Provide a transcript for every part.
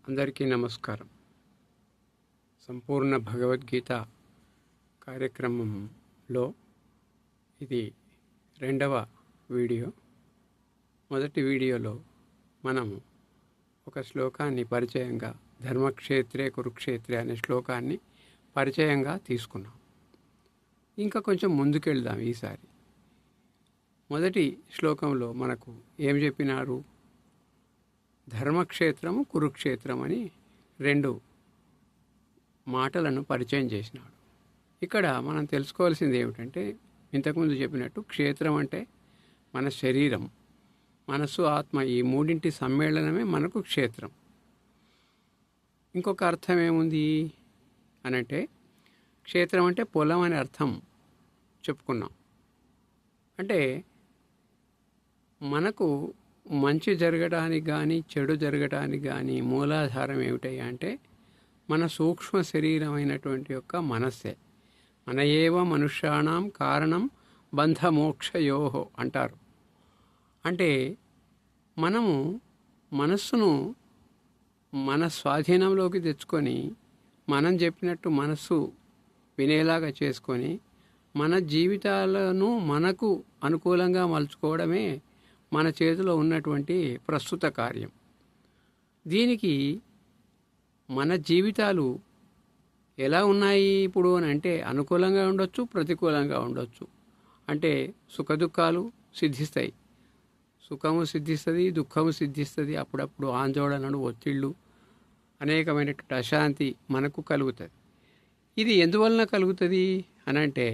అందరికీ నమస్కారం. సంపూర్ణ భగవద్గీత కార్యక్రమంలో ఇది రెండవ వీడియో. మొదటి వీడియోలో మనం ఒక శ్లోకాన్ని పరిచయంగా, ధర్మక్షేత్రే కురుక్షేత్రే అనే శ్లోకాన్ని పరిచయంగా తీసుకున్నాం. ఇంకా కొంచెం ముందుకెళ్దాం. ఈసారి మొదటి శ్లోకంలో మనకు ఏం చెప్పినారు? ధర్మక్షేత్రము కురుక్షేత్రం అని రెండు మాటలను పరిచయం చేసినాడు. ఇక్కడ మనం తెలుసుకోవాల్సింది ఏమిటంటే, ఇంతకుముందు చెప్పినట్టు క్షేత్రం అంటే మన శరీరం, మనస్సు, ఆత్మ, ఈ మూడింటి సమ్మేళనమే మనకు క్షేత్రం. ఇంకొక అర్థం ఏముంది అనంటే, క్షేత్రం అంటే పొలం అనే అర్థం చెప్పుకున్నాం. అంటే మనకు మంచి జరగడానికి కానీ చెడు జరగడానికి కానీ మూలాధారం ఏమిటయ్యా అంటే మన సూక్ష్మ శరీరమైనటువంటి యొక్క మనస్సే. మన ఏవ మనుష్యాణం కారణం బంధమోక్షయోహో అంటారు. అంటే మనము మనస్సును మన స్వాధీనంలోకి తెచ్చుకొని, మనం చెప్పినట్టు మనస్సు వినేలాగా చేసుకొని మన జీవితాలను మనకు అనుకూలంగా మలుచుకోవడమే మన చేతిలో ఉన్నటువంటి ప్రస్తుత కార్యం. దీనికి మన జీవితాలు ఎలా ఉన్నాయి ఇప్పుడు అని అంటే, అనుకూలంగా ఉండొచ్చు, ప్రతికూలంగా ఉండొచ్చు. అంటే సుఖదుఖాలు సిద్ధిస్తాయి, సుఖము సిద్ధిస్తుంది, దుఃఖము సిద్ధిస్తుంది. అప్పుడప్పుడు ఆందోళనలు, ఒత్తిళ్ళు, అనేకమైనటువంటి అశాంతి మనకు కలుగుతుంది. ఇది ఎందువలన కలుగుతుంది అని అంటే,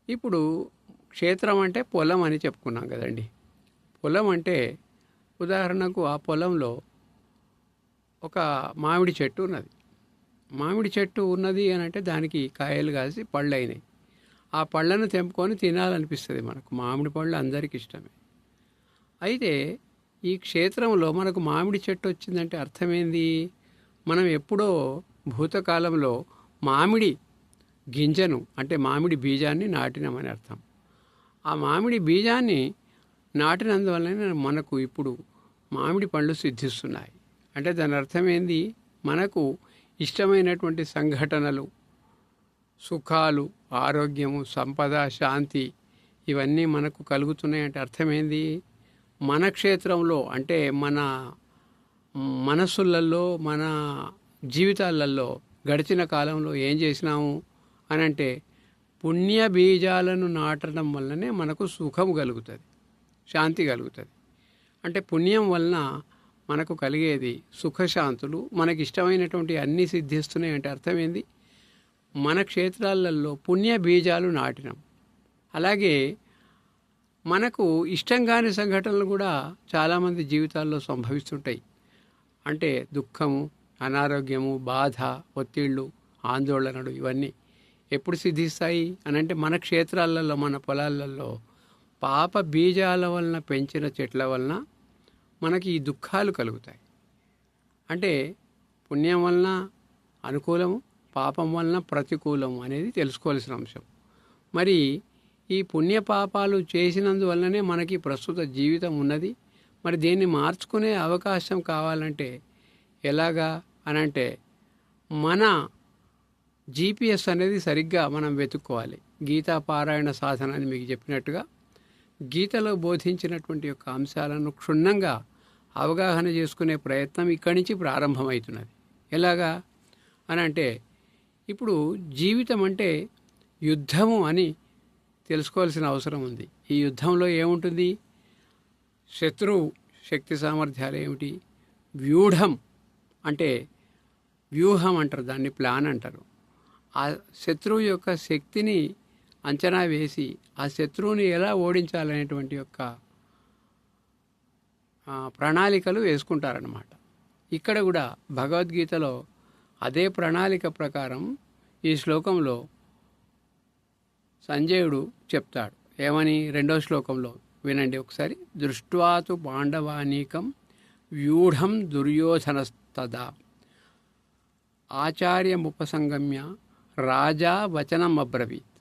ఇప్పుడు క్షేత్రం అంటే పొలం అని చెప్పుకున్నాం కదండి. పొలం అంటే ఉదాహరణకు ఆ పొలంలో ఒక మామిడి చెట్టు ఉన్నది. మామిడి చెట్టు ఉన్నది అని అంటే దానికి కాయలు కాసి పళ్ళు అయినాయి. ఆ పళ్ళను తెంపుకొని తినాలనిపిస్తుంది మనకు. మామిడి పళ్ళు అందరికీ ఇష్టమే. అయితే ఈ క్షేత్రంలో మనకు మామిడి చెట్టు వచ్చిందంటే అర్థమైంది, మనం ఎప్పుడో భూతకాలంలో మామిడి గింజను అంటే మామిడి బీజాన్ని నాటినామని అర్థం. ఆ మామిడి బీజాన్ని నాటినందువల్లనే మనకు ఇప్పుడు మామిడి పండ్లు సిద్ధిస్తున్నాయి. అంటే దాని అర్థమైంది, మనకు ఇష్టమైనటువంటి సంఘటనలు, సుఖాలు, ఆరోగ్యము, సంపద, శాంతి ఇవన్నీ మనకు కలుగుతున్నాయంటే అర్థమైంది, మన క్షేత్రంలో అంటే మన మనస్సులలో, మన జీవితాలలో గడిచిన కాలంలో ఏం చేసినాము అనంటే పుణ్య బీజాలను నాటడం వల్లనే మనకు సుఖము కలుగుతుంది, శాంతి కలుగుతుంది. అంటే పుణ్యం వలన మనకు కలిగేది సుఖశాంతులు, మనకి ఇష్టమైనటువంటి అన్నీ సిద్ధిస్తున్నాయి. అంటే అర్థమైంది, మన క్షేత్రాలలో పుణ్య బీజాలు నాటినాం. అలాగే మనకు ఇష్టం కాని సంఘటనలు కూడా చాలామంది జీవితాల్లో సంభవిస్తుంటాయి. అంటే దుఃఖము, అనారోగ్యము, బాధ, ఒత్తిళ్ళు, ఆందోళనలు ఇవన్నీ ఎప్పుడు సిద్ధిస్తాయి అనంటే మన క్షేత్రాలలో, మన పొలాలలో పాప బీజాల వలన పెంచిన చెట్ల వలన మనకి ఈ దుఃఖాలు కలుగుతాయి. అంటే పుణ్యం వలన అనుకూలము, పాపం వలన ప్రతికూలము అనేది తెలుసుకోవాల్సిన అంశం. మరి ఈ పుణ్య పాపాలు చేసినందువల్లనే మనకి ప్రస్తుత జీవితం ఉన్నది. మరి దీన్ని మార్చుకునే అవకాశం కావాలంటే ఎలాగా అనంటే, మన జీపీఎస్ అనేది సరిగ్గా మనం వెతుక్కోవాలి. గీతా పారాయణ సాధన అని మీకు చెప్పినట్టుగా గీతలో బోధించినటువంటి యొక్క అంశాలను క్షుణ్ణంగా అవగాహన చేసుకునే ప్రయత్నం ఇక్కడి నుంచి ప్రారంభమవుతున్నది. ఎలాగా అని అంటే, ఇప్పుడు జీవితం అంటే యుద్ధము అని తెలుసుకోవాల్సిన అవసరం ఉంది. ఈ యుద్ధంలో ఏముంటుంది? శత్రువు శక్తి సామర్థ్యాలు ఏమిటి? వ్యూఢం అంటే వ్యూహం అంటారు, దాన్ని ప్లాన్ అంటారు. ఆ శత్రువు యొక్క శక్తిని అంచనా వేసి ఆ శత్రువుని ఎలా ఓడించాలనేటువంటి యొక్క ప్రణాళికలు వేసుకుంటారన్నమాట. ఇక్కడ కూడా భగవద్గీతలో అదే ప్రణాళిక ప్రకారం ఈ శ్లోకంలో సంజయుడు చెప్తాడు. ఏమని? రెండో శ్లోకంలో వినండి ఒకసారి. దృష్ట్వాతు పాండవానీకం వ్యూఢం దుర్యోధనస్తదా ఆచార్యముపసంగమ్య రాజా వచనం అబ్రవీత్.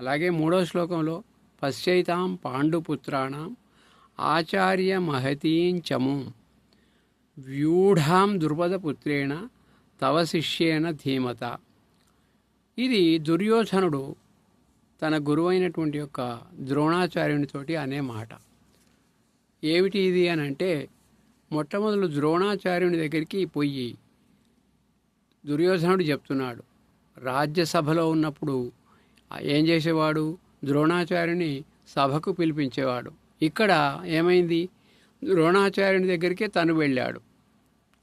అలాగే మూడో శ్లోకంలో పశ్చైతాం పాండుపుత్రాణం ఆచార్య మహతీంచము వ్యూఢాం ద్రుపదపుత్రేణ తవ శిష్యేన ధీమత. ఇది దుర్యోధనుడు తన గురువైనటువంటి యొక్క ద్రోణాచార్యునితోటి అనే మాట. ఏమిటి ఇది అని అంటే, మొట్టమొదలు ద్రోణాచార్యుని దగ్గరికి పోయి దుర్యోధనుడు చెప్తున్నాడు. రాజ్యసభలో ఉన్నప్పుడు ఏం చేసేవాడు? ద్రోణాచార్యుని సభకు పిలిపించేవాడు. ఇక్కడ ఏమైంది? ద్రోణాచార్యుని దగ్గరికే తను వెళ్ళాడు.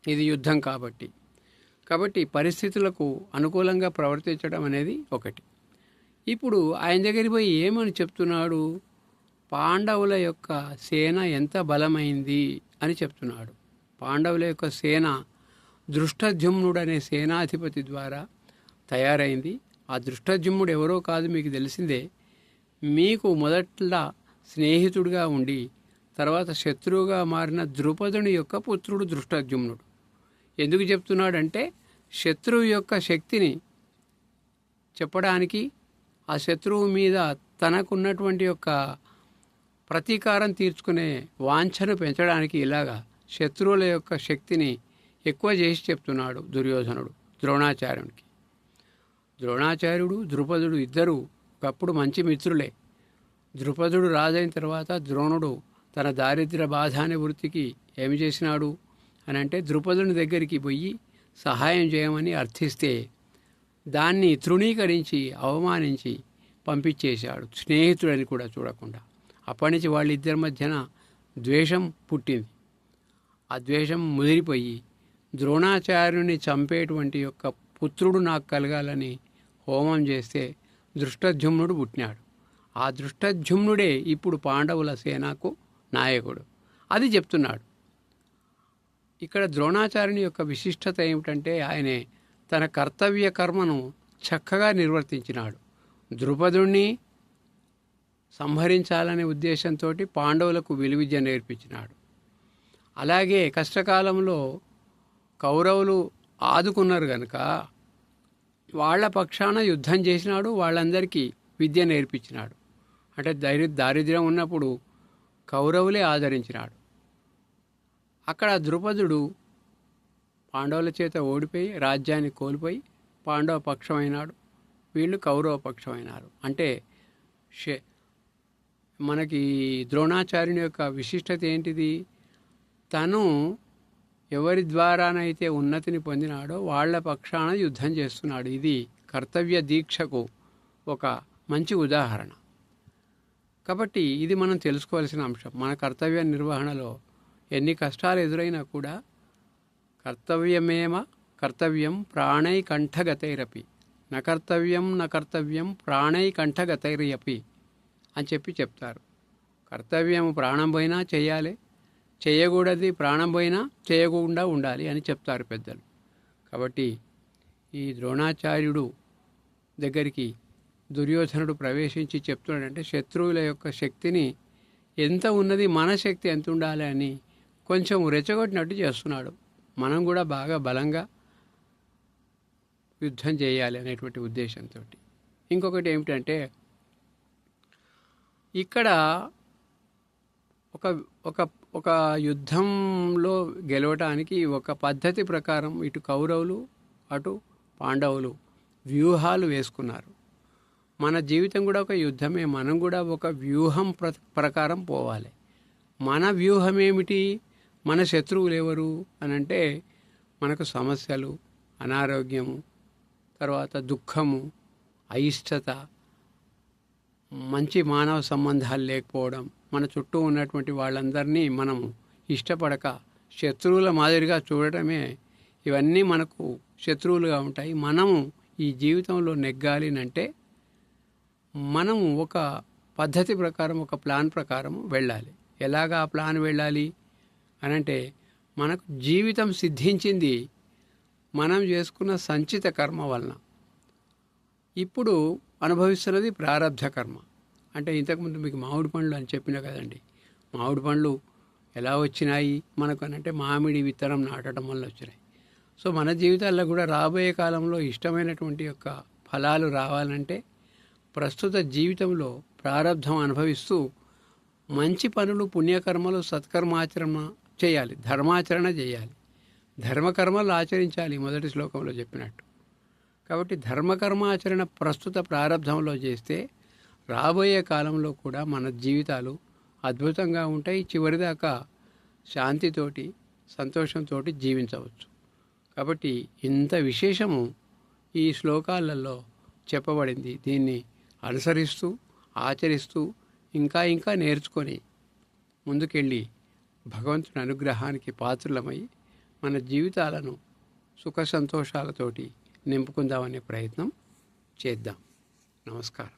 ఇది యుద్ధం కాబట్టి పరిస్థితులకు అనుకూలంగా ప్రవర్తించడం అనేది ఒకటి. ఇప్పుడు ఆయన దగ్గరికి పోయి ఏమని చెప్తున్నాడు? పాండవుల యొక్క సేన ఎంత బలమైంది అని చెప్తున్నాడు. పాండవుల యొక్క సేన దృష్టద్యుమ్నుడు అనే సేనాధిపతి ద్వారా తయారైంది. ఆ దృష్టద్యుమ్నుడు ఎవరో కాదు, మీకు తెలిసిందే. మీకు మొదట్లా స్నేహితుడిగా ఉండి తర్వాత శత్రువుగా మారిన ద్రుపదుని యొక్క పుత్రుడు దృష్టద్యుమ్నుడు. ఎందుకు చెప్తున్నాడంటే, శత్రువు యొక్క శక్తిని చెప్పడానికి, ఆ శత్రువు మీద తనకున్నటువంటి యొక్క ప్రతీకారం తీర్చుకునే వాంఛను పెంచడానికి ఇలాగా శత్రువుల యొక్క శక్తిని ఎక్కువ చేసి చెప్తున్నాడు దుర్యోధనుడు ద్రోణాచార్యునికి. ద్రోణాచార్యుడు ద్రుపదుడు ఇద్దరు ఒకప్పుడు మంచి మిత్రులే. ద్రుపదుడు రాజైన తర్వాత ద్రోణుడు తన దారిద్ర్య బాధ అనే వృత్తికి ఏమి చేసినాడు అని అంటే, ద్రుపదుని దగ్గరికి పోయి సహాయం చేయమని అర్థిస్తే దాన్ని తృణీకరించి అవమానించి పంపించేశాడు, స్నేహితుడని కూడా చూడకుండా. అప్పటి నుంచి వాళ్ళిద్దరి మధ్యన ద్వేషం పుట్టింది. ఆ ద్వేషం ముదిరిపోయి ద్రోణాచార్యుని చంపేటువంటి యొక్క పుత్రుడు నాకు కలగాలని హోమం చేస్తే దృష్టద్యుమ్నుడు పుట్టినాడు. ఆ దృష్టద్యుమ్నుడే ఇప్పుడు పాండవుల సేనకు నాయకుడు. అది చెప్తున్నాడు. ఇక్కడ ద్రోణాచార్యుని యొక్క విశిష్టత ఏమిటంటే, ఆయనే తన కర్తవ్య కర్మను చక్కగా నిర్వర్తించినాడు. ద్రుపదుణ్ణి సంహరించాలనే ఉద్దేశంతో పాండవులకు విలువిద్య నేర్పించినాడు. అలాగే కష్టకాలంలో కౌరవులు ఆదుకున్నారు కనుక వాళ్ళ పక్షాన యుద్ధం చేసినాడు, వాళ్ళందరికీ విద్య నేర్పించినాడు. అంటే దారిద్ర్యం ఉన్నప్పుడు కౌరవులే ఆదరించినాడు. అక్కడ ద్రుపదుడు పాండవుల చేత ఓడిపోయి రాజ్యాన్ని కోల్పోయి పాండవ పక్షమైనాడు, వీళ్ళు కౌరవ పక్షమైనారు. అంటే మనకి ద్రోణాచార్యుని యొక్క విశిష్టత ఏంటిది? తను ఎవరి ద్వారానైతే ఉన్నతిని పొందినాడో వాళ్ళ పక్షాన యుద్ధం చేస్తున్నాడు. ఇది కర్తవ్య దీక్షకు ఒక మంచి ఉదాహరణ. కాబట్టి ఇది మనం తెలుసుకోవాల్సిన అంశం. మన కర్తవ్య నిర్వహణలో ఎన్ని కష్టాలు ఎదురైనా కూడా కర్తవ్యం ప్రాణై కంఠగతైరపి నకర్తవ్యం ప్రాణై కంఠగతైరపి అని చెప్తారు. కర్తవ్యం ప్రాణం పోయినా చేయాలి, చేయకూడదు ప్రాణం పోయినా చేయకుండా ఉండాలి అని చెప్తారు పెద్దలు. కాబట్టి ఈ ద్రోణాచార్యుడు దగ్గరికి దుర్యోధనుడు ప్రవేశించి చెప్తున్నాడంటే, శత్రువుల యొక్క శక్తిని ఎంత ఉన్నది, మన శక్తి ఎంత ఉండాలి అని కొంచెం రెచ్చగొట్టినట్టు చేస్తున్నాడు. మనం కూడా బాగా బలంగా యుద్ధం చేయాలి అనేటువంటి ఉద్దేశంతో. ఇంకొకటి ఏమిటంటే, ఇక్కడ ఒక యుద్ధంలో గెలవటానికి ఒక పద్ధతి ప్రకారం ఇటు కౌరవులు అటు పాండవులు వ్యూహాలు వేసుకున్నారు. మన జీవితం కూడా ఒక యుద్ధమే. మనం కూడా ఒక వ్యూహం ప్రకారం పోవాలి. మన వ్యూహం ఏమిటి? మన శత్రువులు ఎవరు అనంటే, మనకు సమస్యలు, అనారోగ్యము, తర్వాత దుఃఖము, అయిష్టత, మంచి మానవ సంబంధాలు లేకపోవడం, మన చుట్టూ ఉన్నటువంటి వాళ్ళందరినీ మనము ఇష్టపడక శత్రువుల మాదిరిగా చూడటమే, ఇవన్నీ మనకు శత్రువులుగా ఉంటాయి. మనము ఈ జీవితంలో నెగ్గాలి అంటే మనము ఒక పద్ధతి ప్రకారం, ఒక ప్లాన్ ప్రకారం వెళ్ళాలి. ఎలాగా ఆ ప్లాన్ వెళ్ళాలి అనంటే, మనకు జీవితం సిద్ధించింది మనం చేసుకున్న సంచిత కర్మ వలన. ఇప్పుడు అనుభవిస్తున్నది ప్రారబ్ధ కర్మ. అంటే ఇంతకుముందు మీకు మామిడి పండ్లు అని చెప్పినా కదండి. మామిడి పండ్లు ఎలా వచ్చినాయి మనకు అనంటే, మామిడి విత్తనం నాటడం వల్ల వచ్చినాయి. సో మన జీవితాల్లో కూడా రాబోయే కాలంలో ఇష్టమైనటువంటి యొక్క ఫలాలు రావాలంటే ప్రస్తుత జీవితంలో ప్రారబ్ధం అనుభవిస్తూ మంచి పనులు, పుణ్యకర్మలు, సత్కర్మాచరణ చేయాలి, ధర్మాచరణ చేయాలి. ధర్మకర్మలు ఆచరించాలి మొదటి శ్లోకంలో చెప్పినట్టు. కాబట్టి ధర్మకర్మాచరణ ప్రస్తుత ప్రారంభంలో చేస్తే రాబోయే కాలంలో కూడా మన జీవితాలు అద్భుతంగా ఉంటాయి. చివరిదాకా శాంతితోటి సంతోషంతో జీవించవచ్చు. కాబట్టి ఇంత విశేషము ఈ శ్లోకాలలో చెప్పబడింది. దీన్ని అనుసరిస్తూ ఆచరిస్తూ ఇంకా ఇంకా నేర్చుకొని ముందుకెళ్ళి భగవంతుని అనుగ్రహానికి పాత్రులమై మన జీవితాలను సుఖ సంతోషాలతోటి నింపుకుందామనే ప్రయత్నం చేద్దాం. నమస్కారం.